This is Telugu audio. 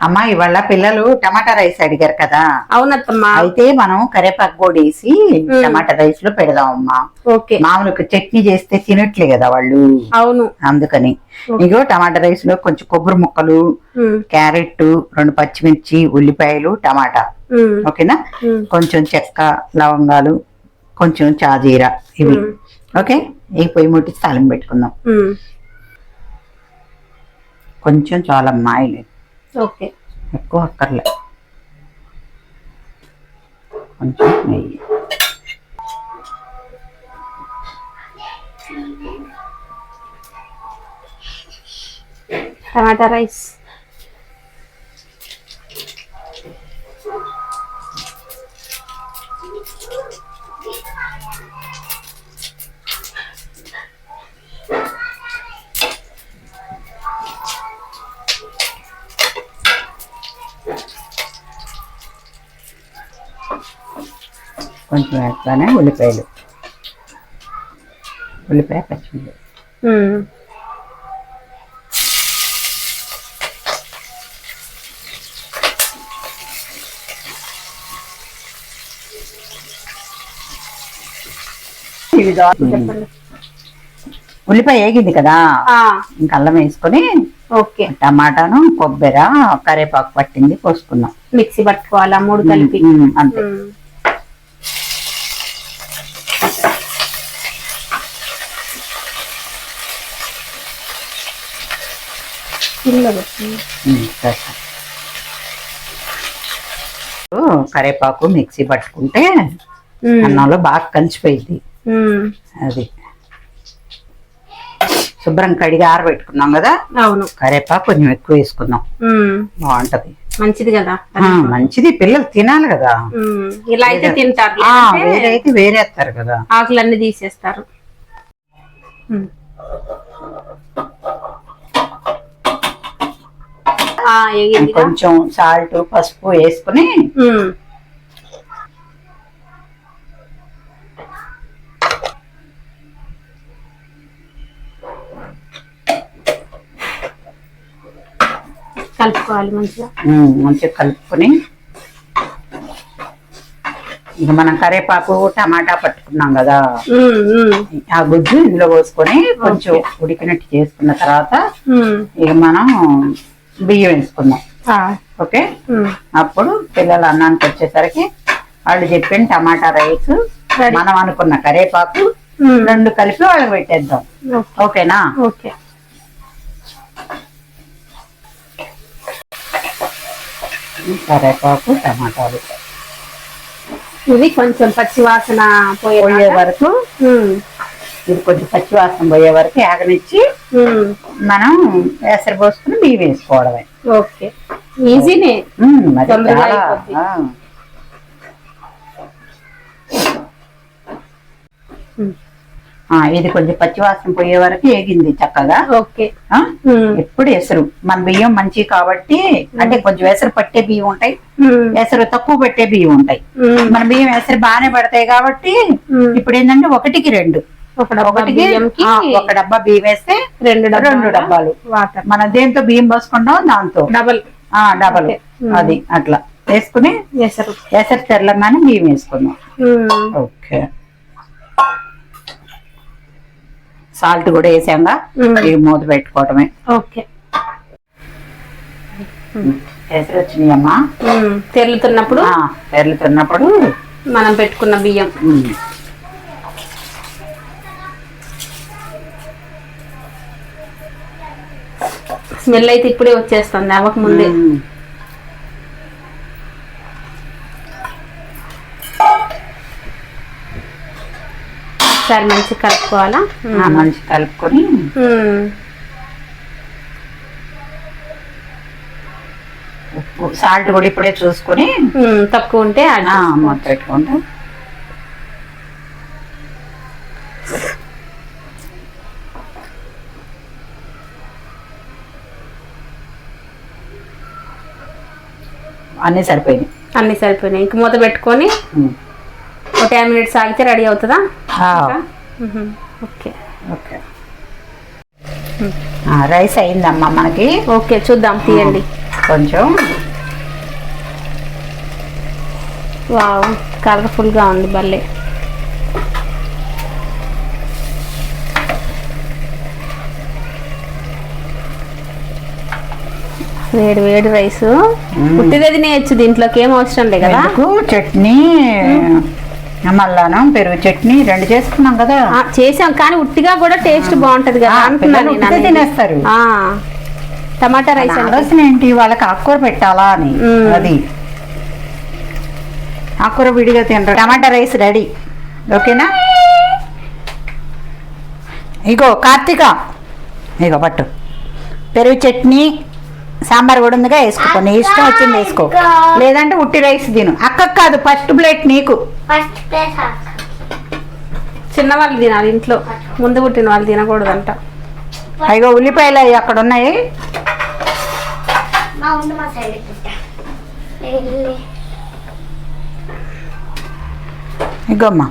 అమ్మా ఇవాళ పిల్లలు టమాటా రైస్ అడిగారు కదా. అవునత్తమ్మా. అయితే మనం కరేపాకు కూడా వేసి టమాటా రైస్ లో పెడదాం అమ్మా. ఓకే. మామూలుగా చట్నీ చేస్తే తినట్లే కదా వాళ్ళు. అవును. అందుకని ఇగో టమాటా రైస్ లో కొంచెం కొబ్బరి ముక్కలు, క్యారెట్, 2 పచ్చిమిర్చి, ఉల్లిపాయలు, టమాటా. ఓకేనా. కొంచెం చెక్క, లవంగాలు, కొంచెం చాజీరా ఇవి. ఓకే. ఈ పొయ్యి ముట్టి తాలింపు పెట్టుకుందాం. కొంచెం చాలమ్మా ఆయిల్. ఓకే. ఎక్కువ అక్కర్లే. కొంచెం నెయ్యి. టమాటా రైస్. కొంచెం వేస్తానే ఉల్లిపాయలు, ఉల్లిపాయ పచ్చిమిర్చి. ఉల్లిపాయ వేగింది కదా, ఇంకా అల్లం వేసుకొని ఓకే. టమాటాను, కొబ్బరి, కరేపాకు పట్టింది పోసుకున్నాం. మిక్సీ పట్టుకోవాలా 3 కలిపి. అంతే. కరేపాకు మిక్సీ పట్టుకుంటే అన్నంలో బాగా కలిసిపోయింది. అది శుభ్రం కడిగి ఆరబెట్టుకున్నాం కదా. అవును. కరేపాకు కొంచెం ఎక్కువ వేసుకుందాం, బాగుంటది. మంచిది కదా. మంచిది, పిల్లలు తినాలి కదా. ఇలా అయితే తింటారు, వేరే అయితే వేరేస్తారు కదా, ఆకులన్నీ తీసేస్తారు. కొంచెం సాల్ట్, పసుపు వేసుకుని కలుపుకోవాలి మంచిగా. మంచిగా కలుపుకొని ఇక మనం కరేపాకు, టమాటా పట్టుకున్నాం కదా, ఆ గుజ్జు ఇందులో పోసుకొని కొంచెం ఉడికినట్టు చేసుకున్న తర్వాత ఇక మనం బియ్యం వేసుకుందాం. ఓకే. అప్పుడు పిల్లలు అన్నానికి వచ్చేసరికి వాళ్ళు చెప్పిన టమాటా రైస్, మనం అనుకున్న కరేపాకు 2 కలిపి వాళ్ళకి పెట్టేద్దాం. ఓకేనా. ఓకే. కరేపాకు, టమాటాలు ఇది కొంచెం పచ్చి వాసన పోయే వరకు, ఇది కొంచెం పచ్చి వాసన పోయే వరకు ఆగనిచ్చి మనం ఎసరు పోసుకుని బియ్యం వేసుకోవడమే. ఓకే. ఈజీనే. ఇది కొంచెం పచ్చివాసన పోయే వరకు ఏగింది చక్కగా. ఓకే. ఎప్పుడు ఎసరు మన బియ్యం మంచి కాబట్టి, అంటే కొంచెం ఎసరు పట్టే బియ్యం ఉంటాయి, ఎసరు తక్కువ పట్టే బియ్యం ఉంటాయి. మన బియ్యం ఎసరు బాగానే పడతాయి కాబట్టి ఇప్పుడు ఏంటంటే 1కి 2, ఒక డబ్బా బియ్యం వేస్తే 2 డబ్బాలు వాటర్. మనం దేంతో బియ్యం పోసుకుంటాం దాంతో డబల్. అది అట్లా వేసుకుని ఎసరు తెరలంగానే బియ్యం వేసుకుందాం. ఓకే. సాల్ట్ కూడా వేసాంగా, మూత పెట్టుకోవటమే. ఓకే. ఎసరు వచ్చినాయమ్మా. తెరులుతున్నప్పుడు మనం పెట్టుకున్న బియ్యం స్మెల్ అయితే ఇప్పుడే వచ్చేస్తుంది, అవ్వక ముందే. సరే మంచి కలుపుకోవాలా. మంచి కలుపుకొని సాల్ట్ కూడా ఇప్పుడే చూసుకొని తక్కువ ఉంటే మూత పెట్టుకుంటా. అన్నీ సరిపోయినాయి. ఇంక మూత పెట్టుకొని ఒక 10 మినిట్స్ ఆగితే రెడీ అవుతుందా? ఓకే. రైస్ అయిందమ్మా మనకి. ఓకే చూద్దాం, తీయండి. కొంచెం వావ్, కలర్ఫుల్గా ఉంది భలే. వేడి వేడి రైస్. ఉట్టిదే తినేయచ్చు, దీంట్లోకి ఏం అవసరం లేదు కదా. చట్నీ మళ్ళాను పెరుగు చట్నీ 2 చేసుకున్నాం కదా. చేసాం, కానీ ఉట్టిగా కూడా టేస్ట్ బాగుంటది కదా అంటున్నాను. తినేస్తారు. టమాటా రైస్ ఆలోచన ఏంటి, వాళ్ళకి ఆకుకూర పెట్టాలా అని. అది ఆకుకూర విడిగా తినరు. టమాటా రైస్ రెడీ. ఓకేనా? ఇగో కార్తీక, ఇగో పట్టు. పెరుగు చట్నీ సాంబార్ కూడా ఉందిగా, వేసుకో. నీ ఇష్టం వచ్చింది వేసుకో, లేదంటే ఉట్టి రైస్ తిను. అక్క కాదు, ఫస్ట్ ప్లేట్ నీకు. చిన్నవాళ్ళు తినాలి ఇంట్లో, ముందు పుట్టిన వాళ్ళు తినకూడదంట. ఇగో ఉల్లిపాయలు అవి అక్కడ ఉన్నాయి. ఇగోమ్మా